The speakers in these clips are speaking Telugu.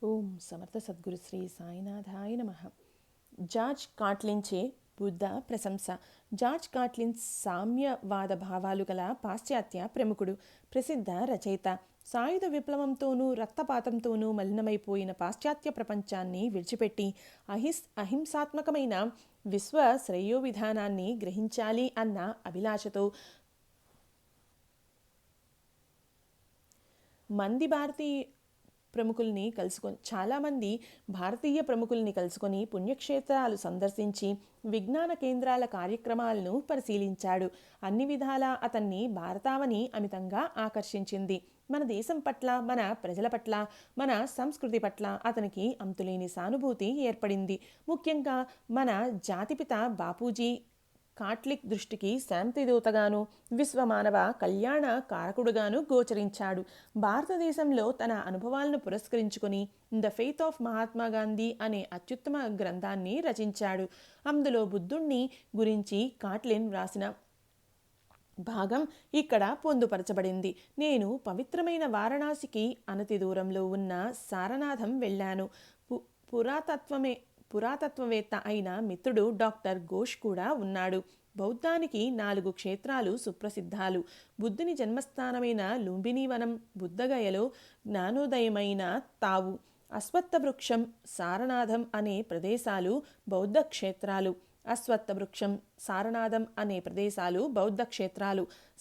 ఓం సమర్థ సద్గురు శ్రీ సాయినాథాయ నమః. జార్జ్ కాట్లిన్చే బుద్ధ ప్రశంస. జార్జ్ కాట్లిన్ సామ్యవాద భావాలు గల పాశ్చాత్య ప్రముఖుడు, ప్రసిద్ధ రచయిత. సాయుధ విప్లవంతోనూ రక్తపాతంతోనూ మలినమైపోయిన పాశ్చాత్య ప్రపంచాన్ని విడిచిపెట్టి అహింసాత్మకమైన విశ్వ శ్రేయోవిధానాన్ని గ్రహించాలి అన్న అభిలాషతో చాలామంది భారతీయ ప్రముఖుల్ని కలుసుకొని పుణ్యక్షేత్రాలు సందర్శించి విజ్ఞాన కేంద్రాల కార్యక్రమాలను పరిశీలించాడు. అన్ని విధాలా అతన్ని భారతావని అమితంగా ఆకర్షించింది. మన దేశం పట్ల, మన ప్రజల పట్ల, మన సంస్కృతి పట్ల అతనికి అంతులేని సానుభూతి ఏర్పడింది. ముఖ్యంగా మన జాతిపిత బాపూజీ కాట్లిక్ దృష్టికి శాంతిదూతగాను, విశ్వమానవ కళ్యాణ కారకుడుగాను గోచరించాడు. భారతదేశంలో తన అనుభవాలను పురస్కరించుకొని the faith of Mahatma Gandhi అనే అత్యుత్తమ గ్రంథాన్ని రచించాడు. అందులో బుద్ధుణ్ణి గురించి కాట్లిన్ వ్రాసిన భాగం ఇక్కడ పొందుపరచబడింది. నేను పవిత్రమైన వారణాసికి అనతి దూరంలో ఉన్న సారనాథం వెళ్ళాను. పురాతత్వవేత్త అయిన మిత్రుడు డాక్టర్ ఘోష్ కూడా ఉన్నాడు. బౌద్ధానికి 4 క్షేత్రాలు సుప్రసిద్ధాలు. బుద్ధుని జన్మస్థానమైన లుంబిని వనం, బుద్ధగయలో జ్ఞానోదయమైన తావు, అశ్వత్థ వృక్షం, సారనాథం అనే ప్రదేశాలు బౌద్ధ క్షేత్రాలు.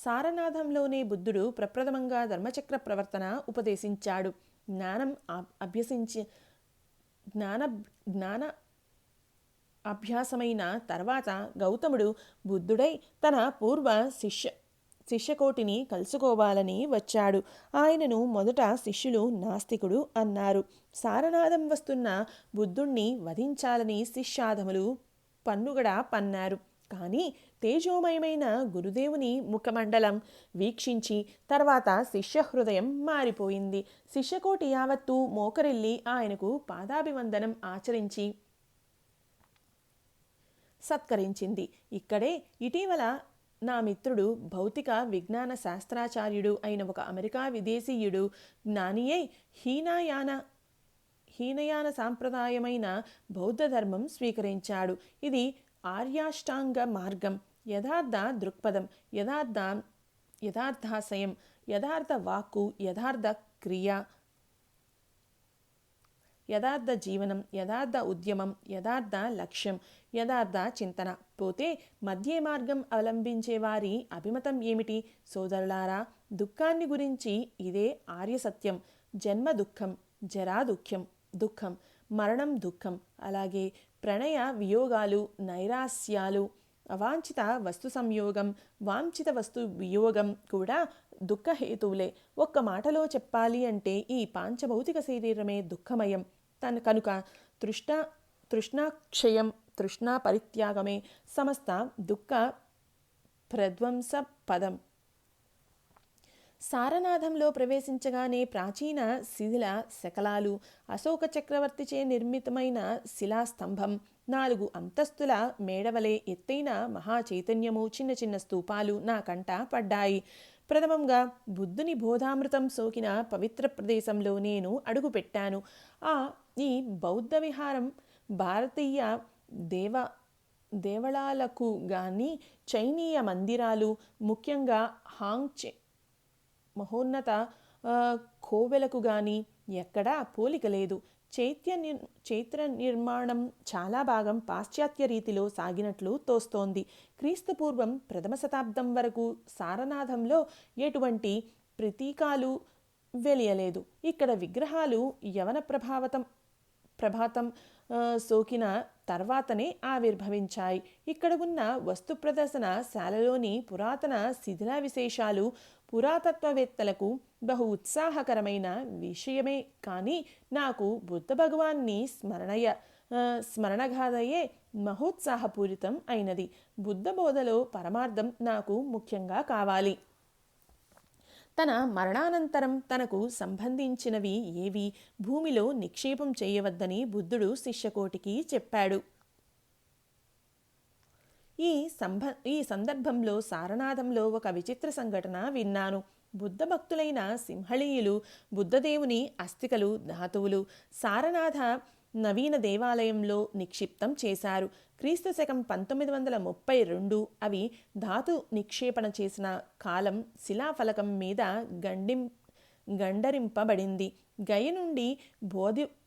సారనాథంలోనే బుద్ధుడు ప్రప్రథమంగా ధర్మచక్ర ప్రవర్తన ఉపదేశించాడు. జ్ఞాన అభ్యాసమైన తర్వాత గౌతముడు బుద్ధుడై తన పూర్వ శిష్యకోటిని కలుసుకోవాలని వచ్చాడు. ఆయనను మొదట శిష్యులు నాస్తికుడు అన్నారు. సారనాథం వస్తున్న బుద్ధుణ్ణి వధించాలని శిష్యాధములు పన్నుగడ పన్నారు. కానీ తేజోమయమైన గురుదేవుని ముఖమండలం వీక్షించి తర్వాత శిష్య హృదయం మారిపోయింది. శిష్యకోటి యావత్తు మోకరిల్లి ఆయనకు పాదాభివందనం ఆచరించి సత్కరించింది. ఇక్కడే ఇటీవల నా మిత్రుడు భౌతిక విజ్ఞాన శాస్త్రాచార్యుడు అయిన ఒక అమెరికా విదేశీయుడు జ్ఞానియై హీనయాన సాంప్రదాయమైన బౌద్ధ ధర్మం స్వీకరించాడు. ఇది ఆర్యాష్టాంగ మార్గం, యథార్థ దృక్పథం, యథార్థాశయం, యథార్థ వాక్కు, యథార్థ క్రియ, యథార్థ జీవనం, యథార్థ ఉద్యమం, యథార్థ లక్ష్యం, యథార్థ చింతన. పోతే మధ్య మార్గం అవలంబించే వారి అభిమతం ఏమిటి? సోదరులారా, దుఃఖాన్ని గురించి ఇదే ఆర్య సత్యం. జన్మ దుఃఖం, జరా దుఃఖం, మరణం దుఃఖం, అలాగే ప్రణయ వియోగాలు, నైరాస్యాలు, అవాంఛిత వస్తు సంయోగం, వాంఛిత వస్తు వియోగం కూడా దుఃఖహేతువులే. ఒక్క మాటలో చెప్పాలి అంటే ఈ పాంచభౌతిక శరీరమే దుఃఖమయం. కనుక తృష్ణాక్షయం, తృష్ణా పరిత్యాగమే సమస్త దుఃఖ ప్రధ్వంస పదం. సారనాథంలో ప్రవేశించగానే ప్రాచీన శిథిల శకలాలు, అశోక చక్రవర్తిచే నిర్మితమైన శిలాస్తంభం, 4 అంతస్తుల మేడవలే ఎత్తైన మహాచైతన్యము, చిన్న చిన్న స్తూపాలు నా కంట పడ్డాయి. ప్రథమంగా బుద్ధుని బోధామృతం సోకిన పవిత్ర ప్రదేశంలో నేను అడుగుపెట్టాను. ఈ బౌద్ధ విహారం భారతీయ దేవళాలకు గాని, చైనీయ మందిరాలు, ముఖ్యంగా మహోన్నత కోవెలకు గాని ఎక్కడా పోలిక లేదు. చైత్ర నిర్మాణం చాలా భాగం పాశ్చాత్య రీతిలో సాగినట్లు తోస్తోంది. క్రీస్తుపూర్వం 1వ శతాబ్దం వరకు సారనాథంలో ఎటువంటి ప్రతీకాలు వెలియలేదు. ఇక్కడ విగ్రహాలు యవన ప్రభాతం సోకిన తర్వాతనే ఆవిర్భవించాయి. ఇక్కడ ఉన్న వస్తు ప్రదర్శన శాలలోని పురాతన శిథిల విశేషాలు పురాతత్వవేత్తలకు బహు ఉత్సాహకరమైన విషయమే. కానీ నాకు బుద్ధ భగవాన్ని స్మరణగాథయే మహోత్సాహపూరితం అయినది. బుద్ధ బోధలో పరమార్థం నాకు ముఖ్యంగా కావాలి. తన మరణానంతరం తనకు సంబంధించినవి ఏవి భూమిలో నిక్షేపం చేయవద్దని బుద్ధుడు శిష్యకోటికి చెప్పాడు. ఈ సందర్భంలో సారనాథంలో ఒక విచిత్ర సంఘటన విన్నాను. బుద్ధ భక్తులైన సింహళీయులు బుద్ధదేవుని అస్థికలు ధాతువులు సారనాథ నవీన దేవాలయంలో నిక్షిప్తం చేశారు. క్రీస్తు శకం 1932 అవి ధాతు నిక్షేపణ చేసిన కాలం శిలాఫలకం మీద గండరింపబడింది. గయ నుండి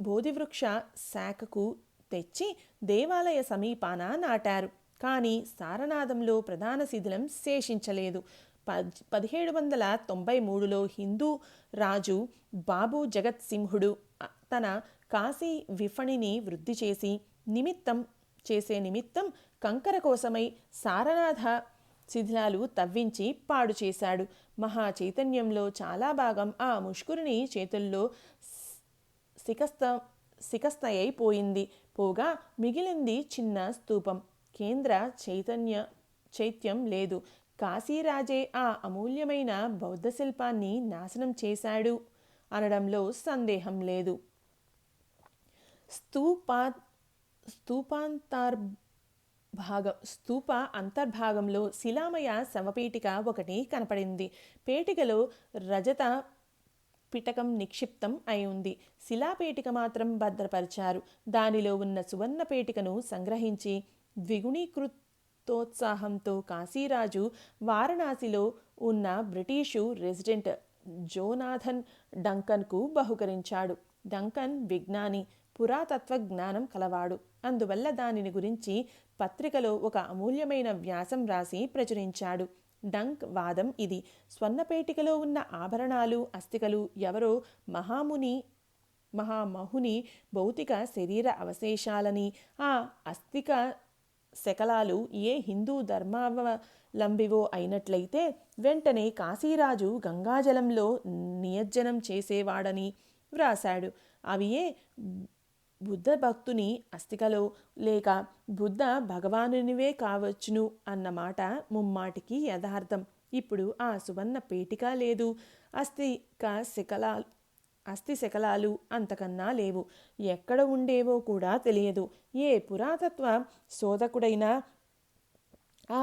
బోధివృక్ష శాఖకు తెచ్చి దేవాలయ సమీపాన నాటారు. కానీ సారనాథంలో ప్రధాన శిథిలం శేషించలేదు. 1793లో హిందూ రాజు బాబు జగత్ సింహుడు తన కాశీ విఫణిని వృద్ధి చేసే నిమిత్తం కంకర కోసమై సారనాథ శిథిలాలు తవ్వించి పాడు చేశాడు. మహా చైతన్యంలో చాలా భాగం ఆ ముష్కరుని చేతుల్లో శిఖస్తయైపోయింది. పోగా మిగిలింది చిన్న స్తూపం. కేంద్ర చైత్యం లేదు. కాశీరాజే ఆ అమూల్యమైన బౌద్ధ శిల్పాన్ని నాశనం చేశాడు అనడంలో సందేహం లేదు. స్తూప అంతర్భాగంలో శిలామయ శవపేటిక ఒకటి కనపడింది. పేటికలో రజత పిటకం నిక్షిప్తం అయి ఉంది. శిలాపేటిక మాత్రం భద్రపరిచారు. దానిలో ఉన్న సువర్ణ పేటికను సంగ్రహించి ద్విగుణీకృతోత్సాహంతో కాశీరాజు వారణాసిలో ఉన్న బ్రిటిషు రెసిడెంట్ జోనాథన్ డంకన్కు బహుకరించాడు. డంకన్ విజ్ఞాని, పురాతత్వ జ్ఞానం కలవాడు. అందువల్ల దానిని గురించి పత్రికలో ఒక అమూల్యమైన వ్యాసం రాసి ప్రచురించాడు. డంక్ వాదం ఇది: స్వర్ణపేటికలో ఉన్న ఆభరణాలు, అస్థికలు ఎవరో మహామహుని భౌతిక శరీర అవశేషాలని, ఆ అస్థిక శకలాలు ఏ హిందూ ధర్మావలంబివో అయినట్లయితే వెంటనే కాశీరాజు గంగాజలంలో నిమజ్జనం చేసేవాడని వ్రాశాడు. అవి ఏ బుద్ధ భక్తుని అస్థికలో లేక బుద్ధ భగవానునివే కావచ్చును అన్నమాట ముమ్మాటికి యథార్థం. ఇప్పుడు ఆ సువర్ణ పేటిక లేదు, అస్థి శకలాలు అంతకన్నా లేవు. ఎక్కడ ఉండేవో కూడా తెలియదు. ఏ పురాతత్వ శోధకుడైనా ఆ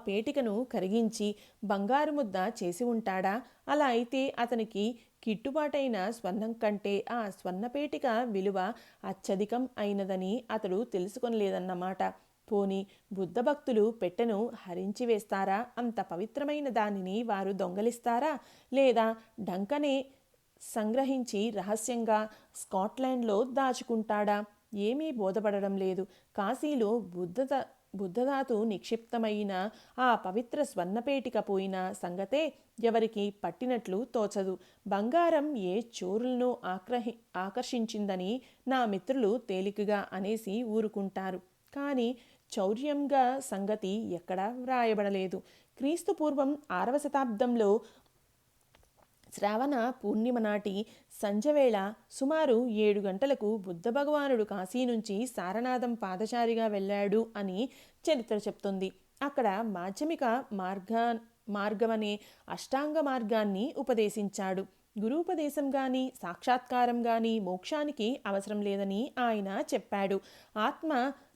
పేటికను కరిగించి బంగారు ముద్ద చేసి ఉంటాడా? అలా అయితే అతనికి కిట్టుబాటైన స్వర్ణం కంటే ఆ స్వర్ణపేటిక విలువ అత్యధికం అయినదని అతడు తెలుసుకొనలేదన్నమాట. పోని బుద్ధ భక్తులు పెట్టెను హరించి వేస్తారా? అంత పవిత్రమైన దానిని వారు దొంగలిస్తారా? లేదా డంకనే సంగ్రహించి రహస్యంగా స్కాట్లాండ్లో దాచుకుంటాడా? ఏమీ బోధపడడం లేదు. కాశీలో బుద్ధధాతు నిక్షిప్తమైన ఆ పవిత్ర స్వర్ణపేటిక పోయిన సంగతే ఎవరికి పట్టినట్లు తోచదు. బంగారం ఏ చోరులను ఆకర్షించిందని నా మిత్రులు తేలికగా అనేసి ఊరుకుంటారు. కానీ చౌర్యంగా సంగతి ఎక్కడా వ్రాయబడలేదు. క్రీస్తు పూర్వం 6వ శతాబ్దంలో శ్రావణ పూర్ణిమ నాటి సంజవేళ సుమారు 7 గంటలకు బుద్ధ భగవానుడు కాశీ నుంచి సారనాథం పాదచారిగా వెళ్ళాడు అని చరిత్ర చెప్తుంది. అక్కడ మాధ్యమిక మార్గమనే అష్టాంగ మార్గాన్ని ఉపదేశించాడు. గురూపదేశం గాని సాక్షాత్కారం గాని మోక్షానికి అవసరం లేదని ఆయన చెప్పాడు. ఆత్మ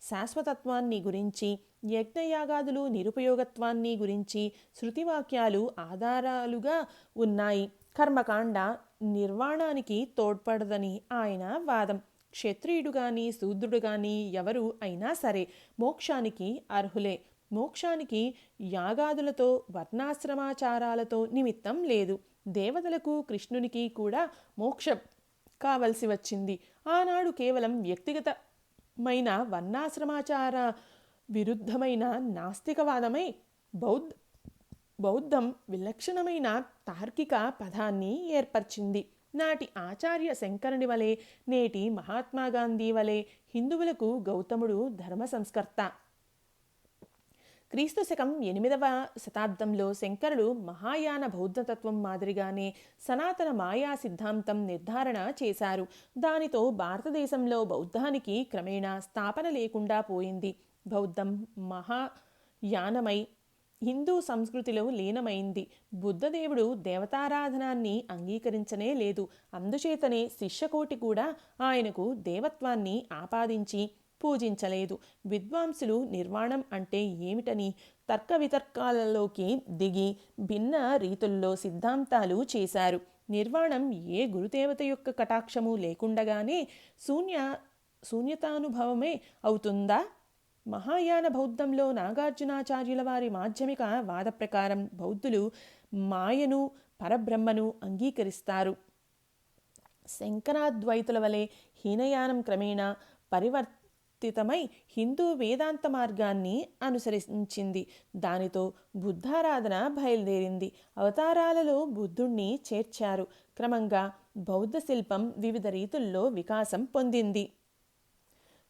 శాశ్వతత్వాన్ని గురించి, యజ్ఞయాగాదులు నిరుపయోగత్వాన్ని గురించి శృతివాక్యాలు ఆధారాలుగా ఉన్నాయి. కర్మకాండ నిర్వాణానికి తోడ్పడదని ఆయన వాదం. క్షత్రియుడు గాని శూద్రుడు గాని ఎవరు అయినా సరే మోక్షానికి అర్హులే. మోక్షానికి యాగాదులతో వర్ణాశ్రమాచారాలతో నిమిత్తం లేదు. దేవతలకు కృష్ణునికి కూడా మోక్షం కావలసి వచ్చింది. ఆనాడు కేవలం వ్యక్తిగతమైన వర్ణాశ్రమాచార విరుద్ధమైన నాస్తికవాదమై బౌద్ధం విలక్షణమైన తార్కిక పదాన్ని ఏర్పరిచింది. నాటి ఆచార్య శంకరుని వలె, నేటి మహాత్మాగాంధీ వలె హిందువులకు గౌతముడు ధర్మ సంస్కర్త. క్రీస్తు శకం 8వ శతాబ్దంలో శంకరుడు మహాయాన బౌద్ధతత్వం మాదిరిగానే సనాతన మాయా సిద్ధాంతం నిర్ధారణ చేశారు. దానితో భారతదేశంలో బౌద్ధానికి క్రమేణా స్థాపన లేకుండా పోయింది. బౌద్ధం మహాయానమై హిందూ సంస్కృతిలో లీనమైంది. బుద్ధదేవుడు దేవతారాధనాన్ని అంగీకరించనే లేదు. అందుచేతనే శిష్యకోటి కూడా ఆయనకు దేవత్వాన్ని ఆపాదించి పూజించలేదు. విద్వాంసులు నిర్వాణం అంటే ఏమిటని తర్క వితర్కాలలోకి దిగి భిన్న రీతుల్లో సిద్ధాంతాలు చేశారు. నిర్వాణం ఏ గురుదేవత యొక్క కటాక్షము లేకుండగానే శూన్యతానుభవమే అవుతుందా? మహాయాన బౌద్ధంలో నాగార్జునాచార్యుల వారి మాధ్యమిక వాద ప్రకారం బౌద్ధులు మాయను పరబ్రహ్మను అంగీకరిస్తారు. శంకరాద్వైతుల వలె హీనయానం క్రమేణా పరివర్తితమై హిందూ వేదాంత మార్గాన్ని అనుసరించింది. దానితో బుద్ధారాధన బయలుదేరింది. అవతారాలలో బుద్ధుణ్ణి చేర్చారు. క్రమంగా బౌద్ధ శిల్పం వివిధ రీతుల్లో వికాసం పొందింది.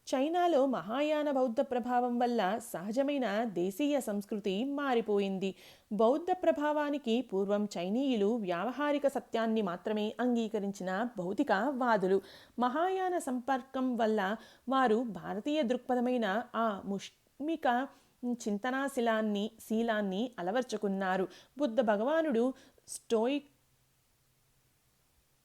చైనాలో మహాయాన బౌద్ధ ప్రభావం వల్ల సహజమైన దేశీయ సంస్కృతి మారిపోయింది. బౌద్ధ ప్రభావానికి పూర్వం చైనీయులు వ్యావహారిక సత్యాన్ని మాత్రమే అంగీకరించిన భౌతికవాదులు. మహాయాన సంపర్కం వల్ల వారు భారతీయ దృక్పథమైన ఆ ముష్మిక శీలాన్ని అలవర్చుకున్నారు. బుద్ధ భగవానుడు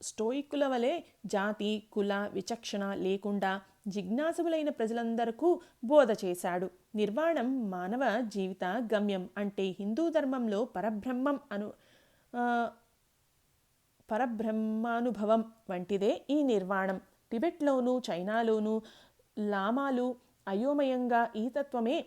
స్టోయికుల వలె జాతి కుల విచక్షణ లేకుండా జిజ్ఞాసులైన ప్రజలందరకు బోధ చేశాడు. నిర్వాణం మానవ జీవిత గమ్యం అంటే హిందూ ధర్మంలో పరబ్రహ్మానుభవం వంటిదే ఈ నిర్వాణం. టిబెట్లోనూ చైనాలోనూ లామాలు అయోమయంగా ఈ తత్వమే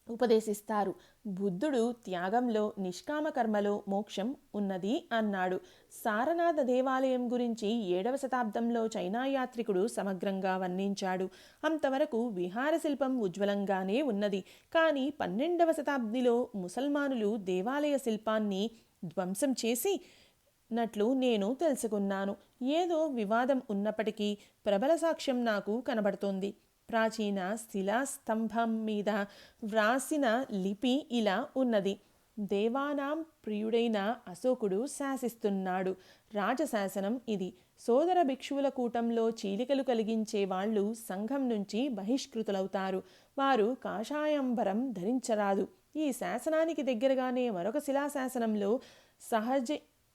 ఉపదేశిస్తారు. బుద్ధుడు త్యాగంలో నిష్కామ కర్మలో మోక్షం ఉన్నది అన్నాడు. సారనాథ దేవాలయం గురించి 7వ శతాబ్దంలో చైనా యాత్రికుడు సమగ్రంగా వర్ణించాడు. అంతవరకు విహార శిల్పం ఉజ్వలంగానే ఉన్నది. కానీ 12వ శతాబ్దిలో ముసల్మానులు దేవాలయ శిల్పాన్ని ధ్వంసం చేసి నట్లు నేను తెలుసుకున్నాను. ఏదో వివాదం ఉన్నప్పటికీ ప్రబల సాక్ష్యం నాకు కనబడుతోంది. ప్రాచీన శిలాస్తంభం మీద వ్రాసిన లిపి ఇలా ఉన్నది: దేవానాం ప్రియుడైన అశోకుడు శాసిస్తున్నాడు. రాజశాసనం ఇది. సోదర భిక్షువుల కూటంలో చీలికలు కలిగించే వాళ్ళు సంఘం నుంచి బహిష్కృతులవుతారు. వారు కాషాయంబరం ధరించరాదు. ఈ శాసనానికి దగ్గరగానే మరొక శిలాశాసనంలో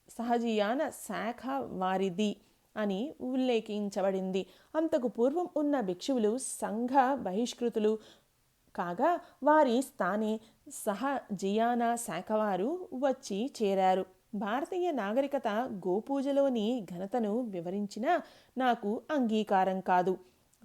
సహజియాన శాఖ వారిది అని ఉల్లేఖించబడింది. అంతకు పూర్వం ఉన్న భిక్షువులు సంఘ బహిష్కృతులు కాగా వారి స్థానే సహజియాన శాఖవారు వచ్చి చేరారు. భారతీయ నాగరికత గోపూజలోని ఘనతను వివరించినా నాకు అంగీకారం కాదు.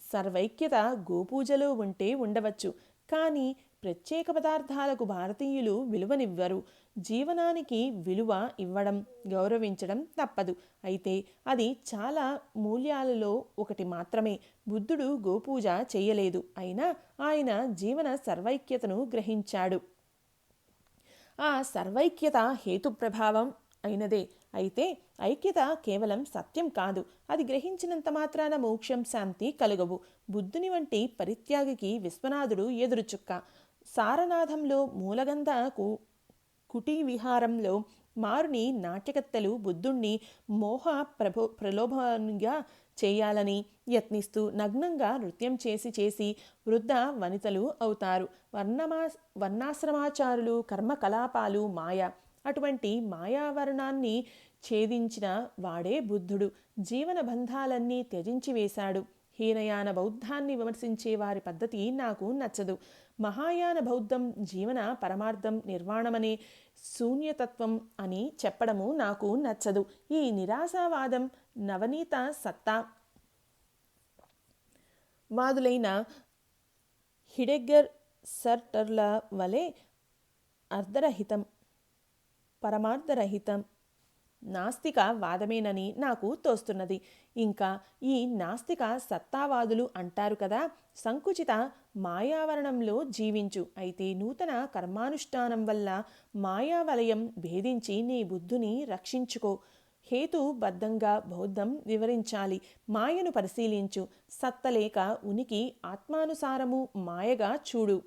సర్వైక్యత గోపూజలో ఉంటే ఉండవచ్చు, కానీ ప్రత్యేక పదార్థాలకు భారతీయులు విలువనివ్వరు. జీవనానికి విలువ ఇవ్వడం, గౌరవించడం తప్పదు. అయితే అది చాలా మూల్యాలలో ఒకటి మాత్రమే. బుద్ధుడు గోపూజ చేయలేదు, అయినా ఆయన జీవన సర్వైక్యతను గ్రహించాడు. ఆ సర్వైక్యత హేతు ప్రభావం అయినదే. అయితే ఐక్యత కేవలం సత్యం కాదు. అది గ్రహించినంత మాత్రాన మోక్షం శాంతి కలుగవు. బుద్ధుని వంటి పరిత్యాగికి విశ్వనాథుడు ఎదురుచుక్క. సారనాథంలో మూలగంధ కుటీ విహారంలో మారుని నాట్యకత్తెలు బుద్ధుణ్ణి మోహ ప్రలోభంగా చేయాలని యత్నిస్తూ నగ్నంగా నృత్యం చేసి వృద్ధ వనితలు అవుతారు. వర్ణాశ్రమాచారులు కర్మకలాపాలు మాయ. అటువంటి మాయావరణాన్ని ఛేదించిన వాడే బుద్ధుడు. జీవన బంధాలన్నీ త్యజించి వేశాడు. హీనయాన బౌద్ధాన్ని విమర్శించే వారి పద్ధతి నాకు నచ్చదు. మహాయాన బౌద్ధం జీవన పరమార్థం నిర్వాణమనే శూన్యతత్వం అని చెప్పడము నాకు నచ్చదు. ఈ నిరాశావాదం నవనీత సత్తా వాదులైన హిడెగ్గర్ సర్టర్ల వలె అర్ధరహితం, పరమార్థరహితం నాస్తిక వాదమేనని నాకు తోస్తున్నది. ఇంకా ఈ నాస్తిక సత్తావాదులు అంటారు కదా, సంకుచిత మాయావరణంలో జీవించు, అయితే నూతన కర్మానుష్ఠానం వల్ల మాయావలయం భేదించి నీ బుద్ధుని రక్షించుకో. హేతుబద్ధంగా బౌద్ధం వివరించాలి. మాయను పరిశీలించు. సత్తలేక ఉనికి ఆత్మానుసారము మాయగా చూడు.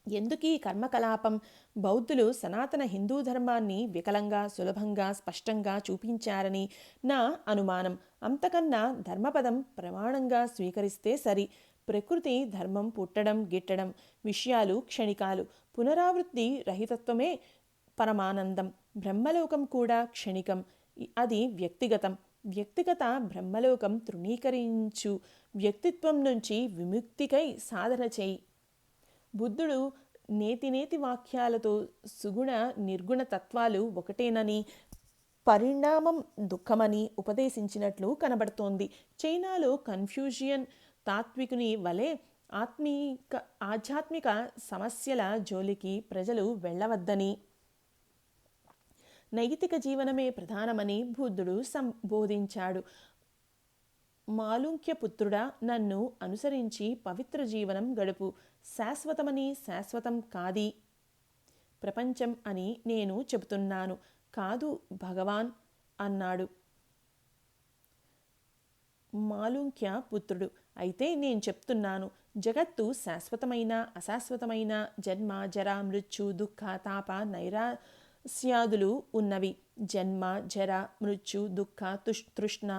ఎందుకీ కర్మకలాపం? బౌద్ధులు సనాతన హిందూ ధర్మాన్ని వికలంగా, సులభంగా, స్పష్టంగా చూపించారని నా అనుమానం. అంతకన్నా ధర్మపదం ప్రమాణంగా స్వీకరిస్తే సరి. ప్రకృతి ధర్మం పుట్టడం గిట్టడం విషయాలు క్షణికాలు. పునరావృత్తి రహితత్వమే పరమానందం. బ్రహ్మలోకం కూడా క్షణికం. అది వ్యక్తిగతం. వ్యక్తిగత బ్రహ్మలోకం తృణీకరించు. వ్యక్తిత్వం నుంచి విముక్తికై సాధన చేయి. బుద్ధుడు నేతి వాక్యాలతో సుగుణ నిర్గుణ తత్వాలు ఒకటేనని, పరిణామం దుఃఖమని ఉపదేశించినట్లు కనబడుతోంది. చైనాలో కన్ఫ్యూషియన్ తాత్వికుని వలె ఆధ్యాత్మిక సమస్యల జోలికి ప్రజలు వెళ్ళవద్దని, నైతిక జీవనమే ప్రధానమని బుద్ధుడు సంబోధించాడు. మాలుంక్య పుత్రుడా, నన్ను అనుసరించి పవిత్ర జీవనం గడుపు. శాశ్వతమని శాశ్వతం కాది ప్రపంచం అని నేను చెబుతున్నాను. కాదు భగవాన్ అన్నాడు మాలుంక్య పుత్రుడు. అయితే నేను చెప్తున్నాను, జగత్తు శాశ్వతమైన అశాశ్వతమైన, జన్మ జర మృత్యు దుఃఖ తాప నైరాస్యాదులు ఉన్నవి. జన్మ జర మృత్యు దుఃఖ తృష్ణ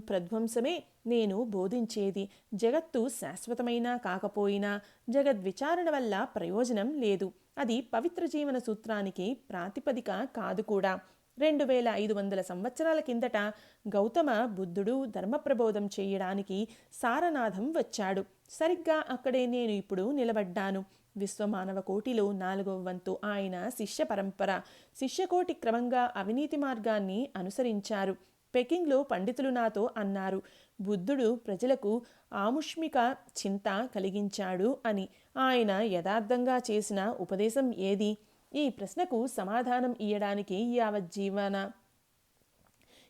ప్రధ్వంసమే నేను బోధించేది. జగత్తు శాశ్వతమైనా కాకపోయినా జగద్విచారణ వల్ల ప్రయోజనం లేదు. అది పవిత్ర జీవన సూత్రానికి ప్రాతిపదిక కాదు కూడా. 2500 సంవత్సరాల కిందట గౌతమ బుద్ధుడు ధర్మ ప్రబోధం చేయడానికి సారనాథం వచ్చాడు. సరిగ్గా అక్కడే నేను ఇప్పుడు నిలబడ్డాను. విశ్వమానవ కోటిలో 4వ వంతు ఆయన శిష్య పరంపర. శిష్యకోటి క్రమంగా అవినీతి మార్గాన్ని అనుసరించారు. పెకింగ్లో పండితులు నాతో అన్నారు, బుద్ధుడు ప్రజలకు ఆముష్మిక చింత కలిగించాడు అని. ఆయన యథార్థంగా చేసిన ఉపదేశం ఏది? ఈ ప్రశ్నకు సమాధానం ఇయ్యడానికి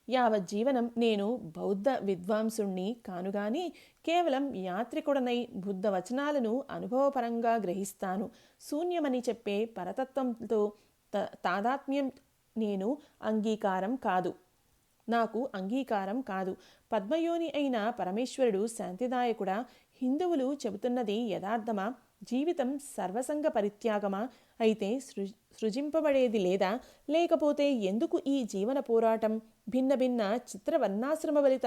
యావజ్జీవనం నేను బౌద్ధ విద్వాంసుణ్ణి కానుగాని కేవలం యాత్రికుడనై బుద్ధ వచనాలను అనుభవపరంగా గ్రహిస్తాను. శూన్యమని చెప్పే పరతత్వంతో తాదాత్మ్యం నాకు అంగీకారం కాదు. పద్మయోని అయిన పరమేశ్వరుడు శాంతిదాయకుడా? హిందువులు చెబుతున్నది యథార్థమా? జీవితం సర్వసంగ పరిత్యాగమా? అయితే సృజింపబడేది లేదా? లేకపోతే ఎందుకు ఈ జీవన పోరాటం? భిన్న భిన్న చిత్రవర్ణాశ్రమవలిత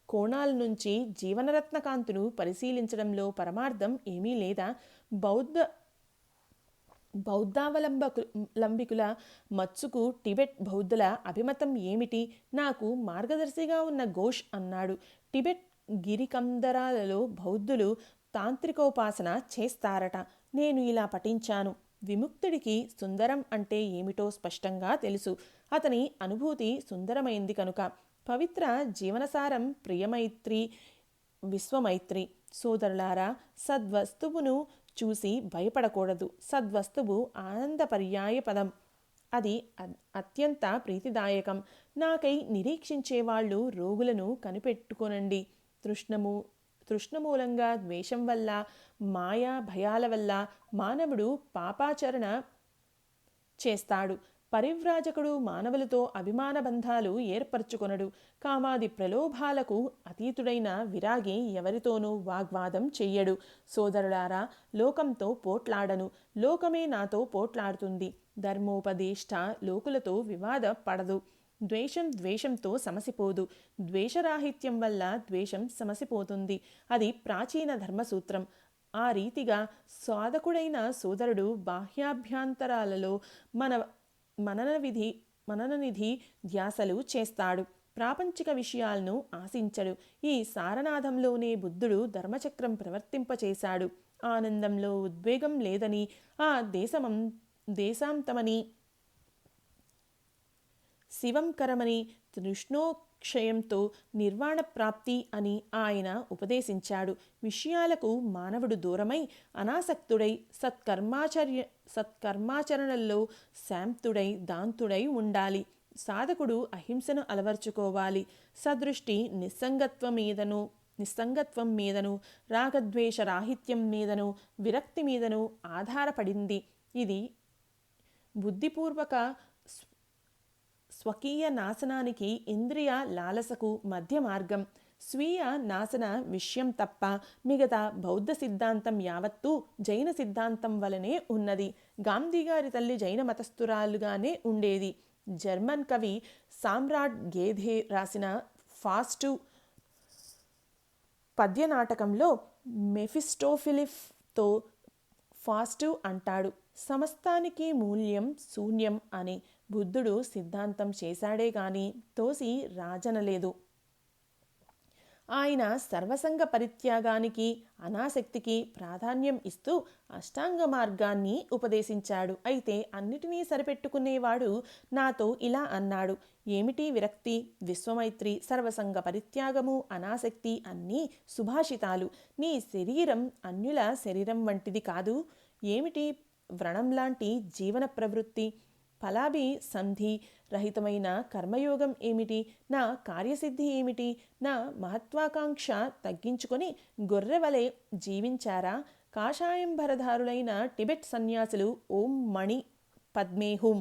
కోణాల నుంచి జీవనరత్నకాంతును పరిశీలించడంలో పరమార్థం ఏమీ లేదా? బౌద్ధావలంబికుల మత్సుకు టిబెట్ బౌద్ధుల అభిమతం ఏమిటి? నాకు మార్గదర్శిగా ఉన్న ఘోష్ అన్నాడు, టిబెట్ గిరికందరాలలో బౌద్ధులు తాంత్రికోపాసన చేస్తారట. నేను ఇలా పఠించాను. విముక్తుడికి సుందరం అంటే ఏమిటో స్పష్టంగా తెలుసు. అతని అనుభూతి సుందరమైంది కనుక. పవిత్ర జీవనసారం ప్రియమైత్రి, విశ్వమైత్రి. సోదరులారా, సద్వస్తువును చూసి భయపడకూడదు. సద్వస్తువు ఆనంద పర్యాయ పదం. అది అత్యంత ప్రీతిదాయకం. నాకై నిరీక్షించేవాళ్ళు రోగులను కనిపెట్టుకొనండి. తృష్ణమూలంగా ద్వేషం వల్ల, మాయా భయాల వల్ల మానవుడు పాపాచరణ చేస్తాడు. పరివ్రాజకుడు మానవులతో అభిమాన బంధాలు ఏర్పరచుకొనడు. కామాది ప్రలోభాలకు అతీతుడైన విరాగి ఎవరితోనూ వాగ్వాదం చెయ్యడు. సోదరులారా, లోకంతో పోట్లాడను, లోకమే నాతో పోట్లాడుతుంది. ధర్మోపదేష్ట లోకులతో వివాద పడదు. ద్వేషంతో సమసిపోదు. ద్వేషరాహిత్యం వల్ల ద్వేషం సమసిపోతుంది. అది ప్రాచీన ధర్మసూత్రం. ఆ రీతిగా సాధకుడైన సోదరుడు బాహ్యాభ్యంతరాలలో మనననిధి ధ్యాసలు చేస్తాడు. ప్రాపంచిక విషయాలను ఆశించడు. ఈ సారనాథంలోనే బుద్ధుడు ధర్మచక్రం ప్రవర్తింపచేశాడు. ఆనందంలో ఉద్వేగం లేదని, ఆ దేశాంతమని, శివంకరమని, తృష్ణోక్షయంతో నిర్వాణ ప్రాప్తి అని ఆయన ఉపదేశించాడు. విషయాలకు మానవుడు దూరమై అనాసక్తుడై సత్కర్మాచరణల్లో శాంతుడై దాంతుడై ఉండాలి. సాధకుడు అహింసను అలవర్చుకోవాలి. సదృష్టి నిస్సంగత్వం మీదను, రాగద్వేష రాహిత్యం మీదను, విరక్తి మీదను ఆధారపడింది. ఇది బుద్ధిపూర్వక స్వకీయ నాశనానికి, ఇంద్రియ లాలసకు మధ్య మార్గం. స్వీయ నాశన విషయం తప్ప మిగతా బౌద్ధ సిద్ధాంతం యావత్తూ జైన సిద్ధాంతం వలనే ఉన్నది. గాంధీ గారి తల్లి జైన మతస్థురాలుగానే ఉండేది. జర్మన్ కవి సామ్రాట్ గేధే రాసిన ఫాస్టు పద్యనాటకంలో మెఫిస్టోఫిలిస్తో ఫాస్టు అంటాడు, సమస్తానికి మూల్యం శూన్యం అని. బుద్ధుడు సిద్ధాంతం చేశాడే గాని తోసి రాజనలేదు. ఆయన సర్వసంగ పరిత్యాగానికి, అనాసక్తికి ప్రాధాన్యం ఇస్తూ అష్టాంగ మార్గాన్ని ఉపదేశించాడు. అయితే అన్నిటినీ సరిపెట్టుకునేవాడు నాతో ఇలా అన్నాడు: ఏమిటి విరక్తి, విశ్వమైత్రి, సర్వసంగ పరిత్యాగము, అనాసక్తి అన్నీ సుభాషితాలు. నీ శరీరం అన్యుల శరీరం వంటిది కాదు. ఏమిటి వ్రణంలాంటి జీవన ప్రవృత్తి? ఫలాభి సంధి రహితమైన కర్మయోగం ఏమిటి? నా కార్యసిద్ధి ఏమిటి? నా మహత్వాకాంక్ష తగ్గించుకొని గొర్రెవలే జీవించారా? కాషాయంబరధారులైన టిబెట్ సన్యాసులు ఓం మణి పద్మే హుం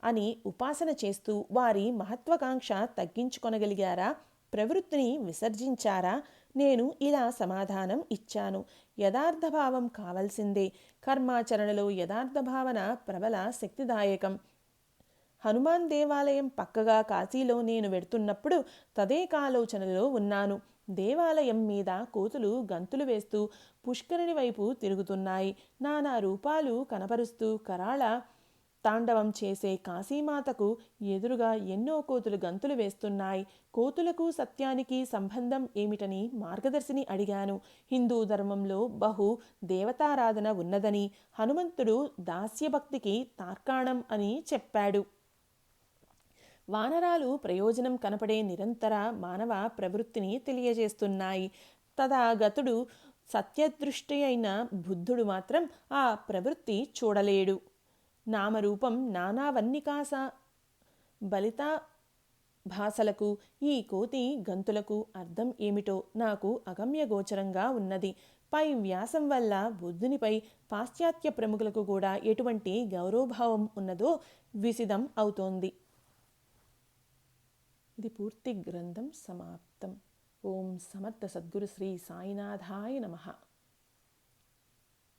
అని ఉపాసన చేస్తూ వారి మహత్వాకాంక్ష తగ్గించుకొనగలిగారా? ప్రవృత్తిని విసర్జించారా? నేను ఇలా సమాధానం ఇచ్చాను: యథార్థభావం కావలసిందే. కర్మాచరణలో యథార్థభావన ప్రబల శక్తిదాయకం. హనుమాన్ దేవాలయం పక్కగా కాశీలో నేను వెడుతున్నప్పుడు తదేకాలోచనలో ఉన్నాను. దేవాలయం మీద కోతులు గంతులు వేస్తూ పుష్కరిణి వైపు తిరుగుతున్నాయి. నానా రూపాలు కనపరుస్తూ కరాళ తాండవం చేసే కాశీమాతకు ఎదురుగా ఎన్నో కోతులు గంతులు వేస్తున్నాయి. కోతులకు సత్యానికి సంబంధం ఏమిటని మార్గదర్శిని అడిగాను. హిందూ ధర్మంలో బహు దేవతారాధన ఉన్నదని, హనుమంతుడు దాస్యభక్తికి తార్కాణం అని చెప్పాడు. వానరాలు ప్రయోజనం కనపడే నిరంతర మానవ ప్రవృత్తిని తెలియజేస్తున్నాయి. తథాగతుడు సత్యదృష్టి అయిన బుద్ధుడు మాత్రం ఆ ప్రవృత్తి చూడలేడు. నామరూపం నానావన్నికాస బలిత భాసలకు, ఈ కోతి గంతులకు అర్థం ఏమిటో నాకు అగమ్యగోచరంగా ఉన్నది. పై వ్యాసం వల్ల బుద్ధునిపై పాశ్చాత్య ప్రముఖులకు కూడా ఎటువంటి గౌరవభావం ఉన్నదో విసిదం అవుతోంది. ఇది పూర్తి గ్రంథం సమాప్తం. ఓం సమర్థ సద్గురు శ్రీ సాయినాథాయ నమః.